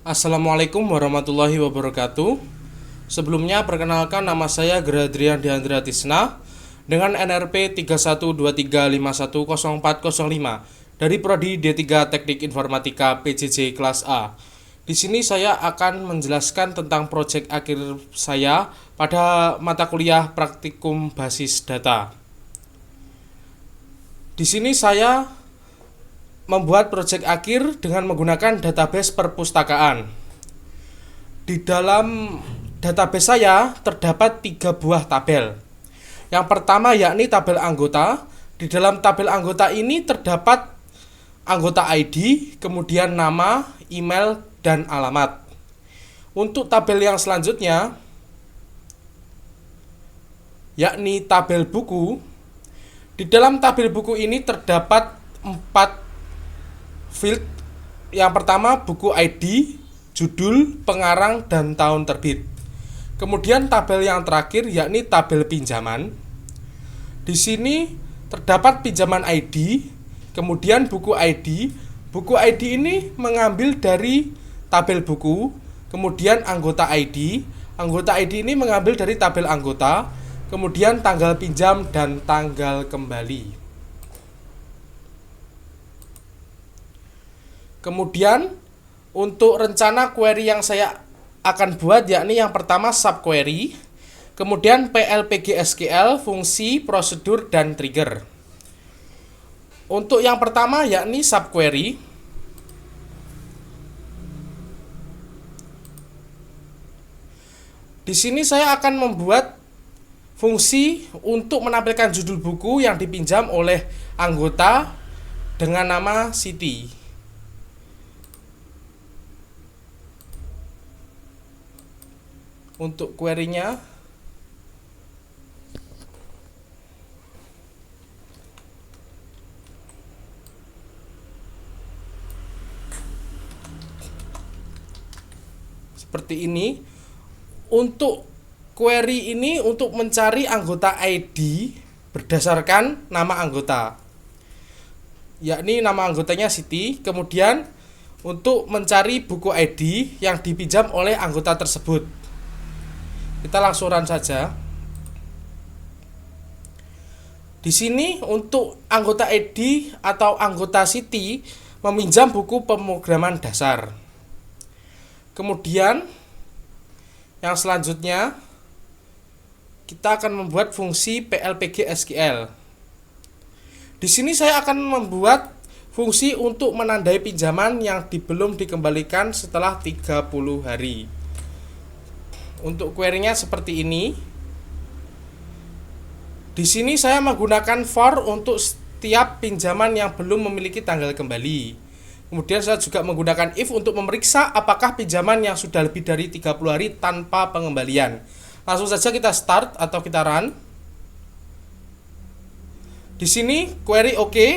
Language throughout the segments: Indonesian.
Assalamualaikum warahmatullahi wabarakatuh. Sebelumnya perkenalkan, nama saya Gradrian Diandra Tisna dengan NRP 3123510405 dari Prodi D3 Teknik Informatika PJJ kelas A. Di sini saya akan menjelaskan tentang proyek akhir saya pada mata kuliah praktikum basis data. Di sini saya membuat proyek akhir dengan menggunakan database perpustakaan. Di dalam database saya terdapat 3 buah tabel. Yang pertama yakni tabel anggota. Di dalam tabel anggota ini terdapat anggota ID, kemudian nama, email, dan alamat. Untuk tabel yang selanjutnya yakni tabel buku. Di dalam tabel buku ini terdapat 4 field. Yang pertama buku ID, judul, pengarang, dan tahun terbit. Kemudian tabel yang terakhir yakni tabel pinjaman. Di sini terdapat pinjaman ID, kemudian buku ID. Buku ID ini mengambil dari tabel buku, kemudian anggota ID. Anggota ID ini mengambil dari tabel anggota, kemudian tanggal pinjam dan tanggal kembali. Kemudian untuk rencana query yang saya akan buat yakni yang pertama subquery, kemudian PLPG SQL, fungsi, prosedur, dan trigger. Untuk yang pertama yakni subquery. Di sini saya akan membuat fungsi untuk menampilkan judul buku yang dipinjam oleh anggota dengan nama Siti. Untuk query-nya seperti ini. Untuk query ini untuk mencari anggota ID berdasarkan nama anggota, yakni nama anggotanya Siti. Kemudian untuk mencari buku ID yang dipinjam oleh anggota tersebut. Kita langsung run saja. Di sini untuk anggota ID atau anggota Siti meminjam buku pemrograman dasar. Kemudian yang selanjutnya kita akan membuat fungsi PLPG SQL. Di sini saya akan membuat fungsi untuk menandai pinjaman yang belum dikembalikan setelah 30 hari. Untuk query-nya seperti ini. Di sini saya menggunakan for untuk setiap pinjaman yang belum memiliki tanggal kembali. Kemudian saya juga menggunakan if untuk memeriksa apakah pinjaman yang sudah lebih dari 30 hari tanpa pengembalian. Langsung saja kita start atau kita run. Di sini query oke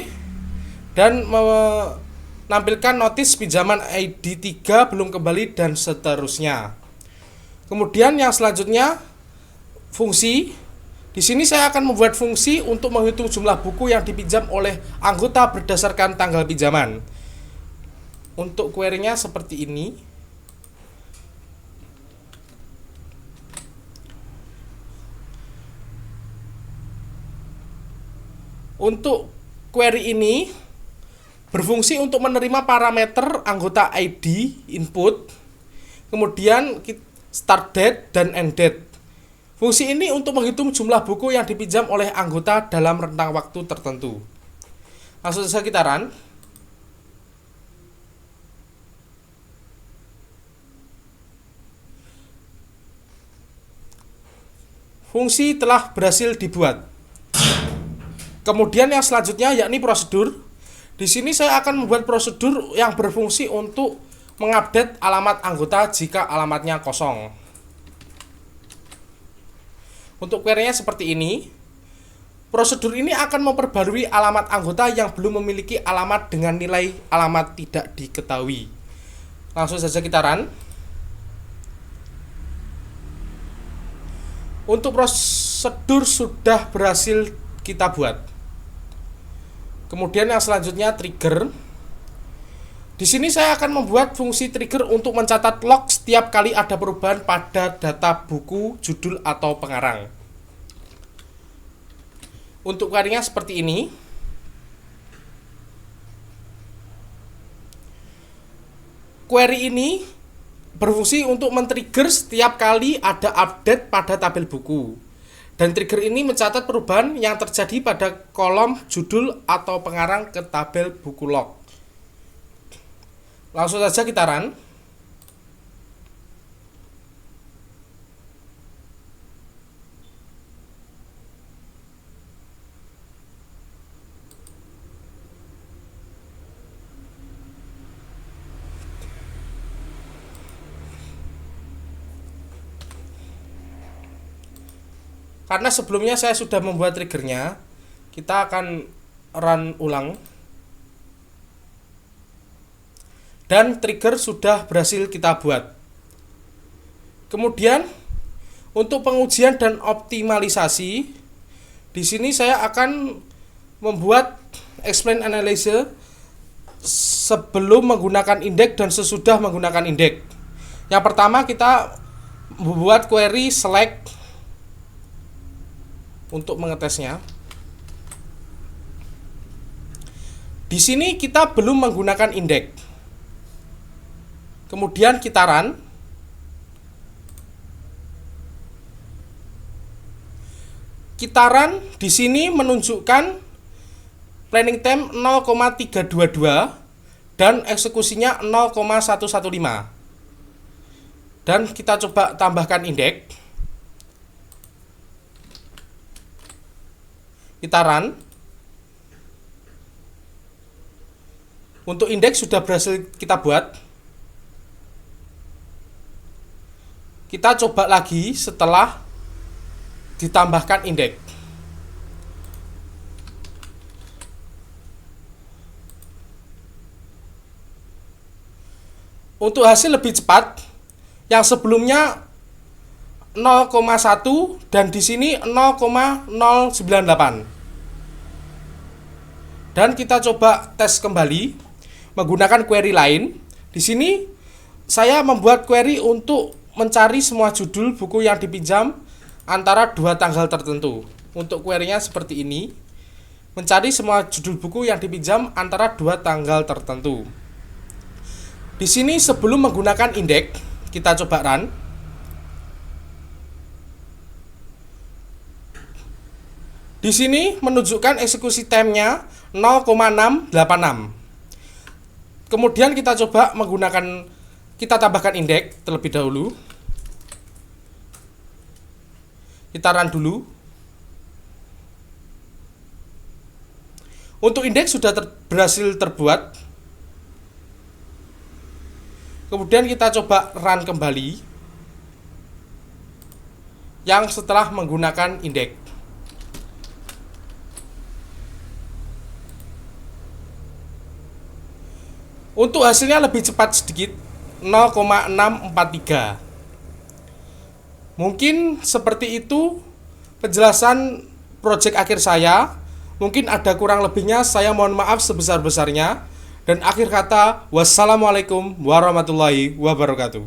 dan menampilkan notis pinjaman ID 3 belum kembali dan seterusnya. Kemudian yang selanjutnya fungsi. Di sini saya akan membuat fungsi untuk menghitung jumlah buku yang dipinjam oleh anggota berdasarkan tanggal pinjaman. Untuk query-nya seperti ini. Untuk query ini berfungsi untuk menerima parameter anggota ID input, kemudian start date dan end date. Fungsi ini untuk menghitung jumlah buku yang dipinjam oleh anggota dalam rentang waktu tertentu. Langsung saja kita run. Fungsi telah berhasil dibuat. Kemudian yang selanjutnya yakni prosedur. Di sini saya akan membuat prosedur yang berfungsi untuk mengupdate alamat anggota jika alamatnya kosong. Untuk query-nya seperti ini. Prosedur ini akan memperbarui alamat anggota yang belum memiliki alamat dengan nilai alamat tidak diketahui. Langsung saja kita run. Untuk prosedur sudah berhasil kita buat. Kemudian yang selanjutnya trigger. Di sini saya akan membuat fungsi trigger untuk mencatat log setiap kali ada perubahan pada data buku, judul, atau pengarang. Untuk query-nya seperti ini. Query ini berfungsi untuk men-trigger setiap kali ada update pada tabel buku. Dan trigger ini mencatat perubahan yang terjadi pada kolom judul atau pengarang ke tabel buku log. Langsung saja kita run. Karena sebelumnya saya sudah membuat triggernya, kita akan run ulang. Dan trigger sudah berhasil kita buat. Kemudian untuk pengujian dan optimalisasi, di sini saya akan membuat explain analysis sebelum menggunakan indeks dan sesudah menggunakan indeks. Yang pertama kita membuat query select untuk mengetesnya. Di sini kita belum menggunakan indeks. Kemudian kita run. Kita run di sini menunjukkan planning time 0,322 dan eksekusinya 0,115. Dan kita coba tambahkan indeks. Kita run. Untuk indeks sudah berhasil kita buat. Kita coba lagi setelah ditambahkan indeks. Untuk hasil lebih cepat, yang sebelumnya 0,1 dan di sini 0,098. Dan kita coba tes kembali menggunakan query lain. Di sini saya membuat query untuk mencari semua judul buku yang dipinjam antara dua tanggal tertentu. Untuk query-nya seperti ini. Mencari semua judul buku yang dipinjam antara dua tanggal tertentu. Di sini sebelum menggunakan indeks, kita coba run. Di sini menunjukkan eksekusi time-nya 0,686. Kemudian kita coba kita tambahkan indeks terlebih dahulu. Kita run dulu. Untuk indeks sudah berhasil terbuat. Kemudian kita coba run kembali. Yang setelah menggunakan indeks. Untuk hasilnya lebih cepat sedikit. 0,643. Mungkin seperti itu penjelasan project akhir saya. Mungkin ada kurang lebihnya, saya mohon maaf sebesar-besarnya. Dan akhir kata, wassalamualaikum warahmatullahi wabarakatuh.